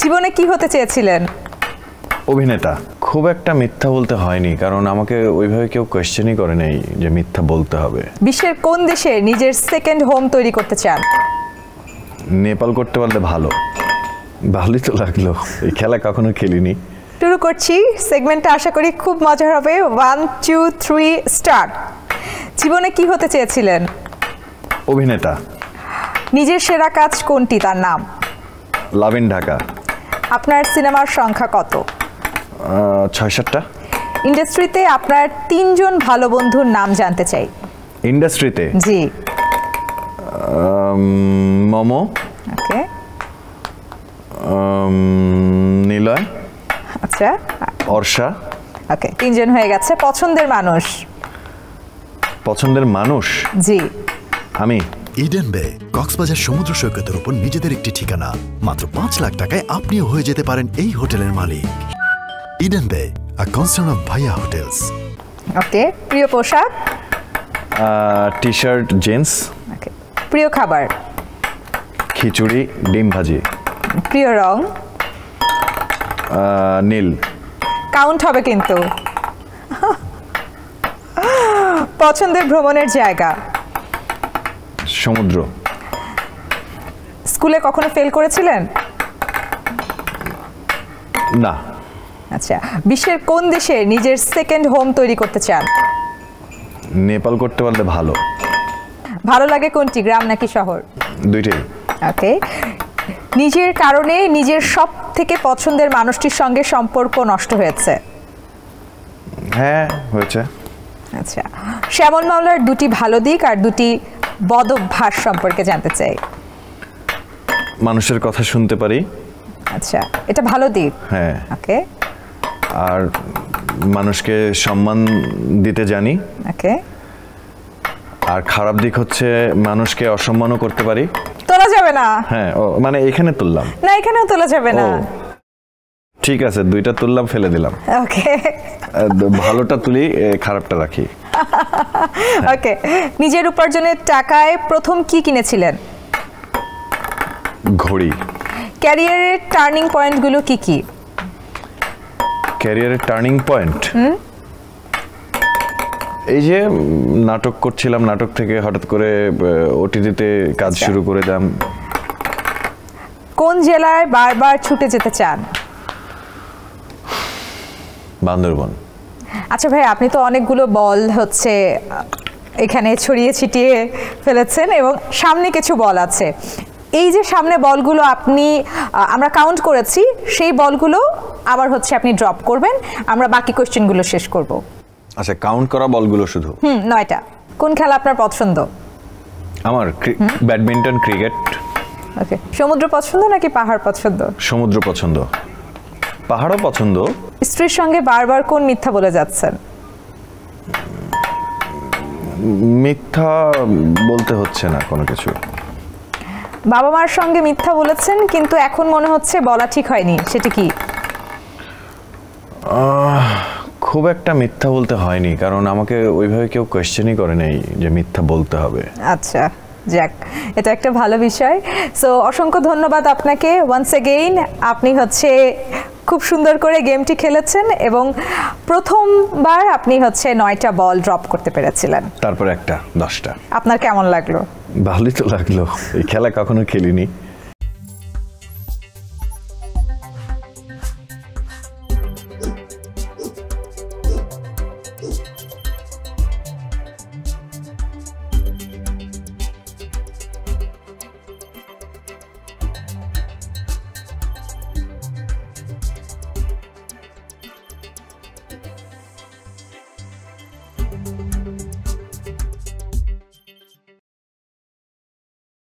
জীবনে কি হতে চেয়েছিলেন? অভিনেতা। খুব একটা মিথ্যা বলতে হয়নি, কারণ আমাকে ওইভাবে কেউ কোয়েশ্চেনই করে নাই যে মিথ্যা বলতে হবে। বিশ্বের কোন দেশে নিজের সেকেন্ড হোম তৈরি করতে চান? নেপাল করতে পারলে ভালো। ভালোই তো লাগলো, এই খেলা কখনো খেলিনি। শুরু করছি সেগমেন্টটা, আশা করি খুব মজার হবে। 1 2 3 স্টার্ট। জীবনে কি হতে চেয়েছিলেন? অভিনেতা। নিজের সেরা কাজ কোনটি, তার নাম? Love in Dhaka. আপনার সিনেমার সংখ্যা কত? 6-7টা। ইন্ডাস্ট্রিতে আপনার 3 জন ভালো বন্ধুর নাম জানতে চাই। ইন্ডাস্ট্রিতে? জি। মোমো। ওকে। নিলয়। আচ্ছা। অর্ষা। ওকে, 3 জন হয়ে গেছে। পছন্দের মানুষ? পছন্দের মানুষ? জি। আমি। ইডেন বে কক্সবাজার সমুদ্র সৈকতের উপর নিজেদের একটি ঠিকানা। মাত্র 5 লাখ টাকায় আপনিও হয়ে যেতে পারেন এই হোটেলের মালিক। Eden Bay, a concern of ভাইয়া হোটেলস। ওকে। প্রিয় পোশাক? T shirt, jeans. ওকে। প্রিয় খাবার? খিচুড়ি, ডিম ভাজি। প্রিয় রং? নীল। কাউন্ট হবে কিন্তু। পছন্দের ভ্রমণের জায়গা? সমুদ্র। স্কুলে কখনো ফেল করেছিলেন? না। আচ্ছা, বিশ্বের কোন দেশে নিজের সেকেন্ড হোম তৈরি করতে চান? নেপাল করতে পারলে ভালো। ভালো লাগে কোনটি, গ্রাম নাকি শহর? দুইটাই। ওকে। নিজের কারণে নিজের সব থেকে পছন্দের মানুষটির সঙ্গে সম্পর্ক নষ্ট হয়েছে? হ্যাঁ, হয়েছে। আচ্ছা, শ্যামল মাওলার 2টি ভালো দিক আর 2টি বদ অভ্যাস সম্পর্কে জানতে চাই। মানুষের কথা শুনতে পারি। আচ্ছা, এটা ভালো দিক। হ্যাঁ। ওকে। আর মানুষকে সম্মান দিতে জানি। ওকে। আর খারাপ দিক হচ্ছে মানুষকে অসম্মানও করতে পারি। তোলা যাবে না। হ্যাঁ, ও মানে এখানে তুললাম না, এখানেও তোলা যাবে না। ঠিক আছে, 2টা তুললাম, ফেলে দিলাম। ওকে। ভালোটা তুলি, খারাপটা রাখি। ওকে। নিজের উপার্জনের টাকায় প্রথম কি কিনেছিলেন? ঘড়ি। ক্যারিয়ারের টার্নিং পয়েন্টগুলো কি কি? ক্যারিয়ারের টার্নিং পয়েন্ট এই যে নাটক করছিলাম, নাটক থেকে হঠাৎ করে ওটিটিতে কাজ শুরু করে দিলাম। কোন জেলায় বারবার ছুটে যেতে চান? বান্দরবন। আচ্ছা ভাই, আপনি তো অনেকগুলো বল হচ্ছে এখানে ছড়িয়ে ছিটিয়ে ফেলেছেন এবং সামনে কিছু বল আছে। এই যে সামনে বলগুলো আমরা কাউন্ট করেছি, সেই বলগুলো আবার হচ্ছে আপনি ড্রপ করবেন, আমরা বাকি কোশ্চেনগুলো শেষ করব। আচ্ছা, কাউন্ট করা বলগুলো শুধু? 9টা। কোন খেলা আপনার পছন্দ? আমার ব্যাডমিন্টন, ক্রিকেট। ওকে। সমুদ্র পছন্দ নাকি পাহাড় পছন্দ? সমুদ্র পছন্দ। পাহাড়ও পছন্দ। স্ত্রীর সঙ্গে বারবার কোন মিথ্যা বলে যাচ্ছেন? মিথ্যা বলতে হচ্ছে না কোনো কিছু। বাবা মার সঙ্গে মিথ্যা বলেছেন কিন্তু এখন মনে হচ্ছে বলা ঠিক হয়নি, সেটা কি? খুব একটা মিথ্যা বলতে হয়নি, কারণ আমাকে ওইভাবে কেউ কোয়েশ্চেনই করে নাই যে মিথ্যা বলতে হবে। আচ্ছা, যাক, এটা একটা ভালো বিষয়। সো অসংখ্য ধন্যবাদ আপনাকে ওয়ান্স এগেইন। আপনি হচ্ছে খুব সুন্দর করে গেমটি খেলেছেন এবং প্রথমবার আপনি হচ্ছে 9টা বল ড্রপ করতে পেরেছিলেন। তারপর একটা 10টা। আপনার কেমন লাগলো? ভালোই তো লাগলো, এই খেলা কখনো খেলিনি।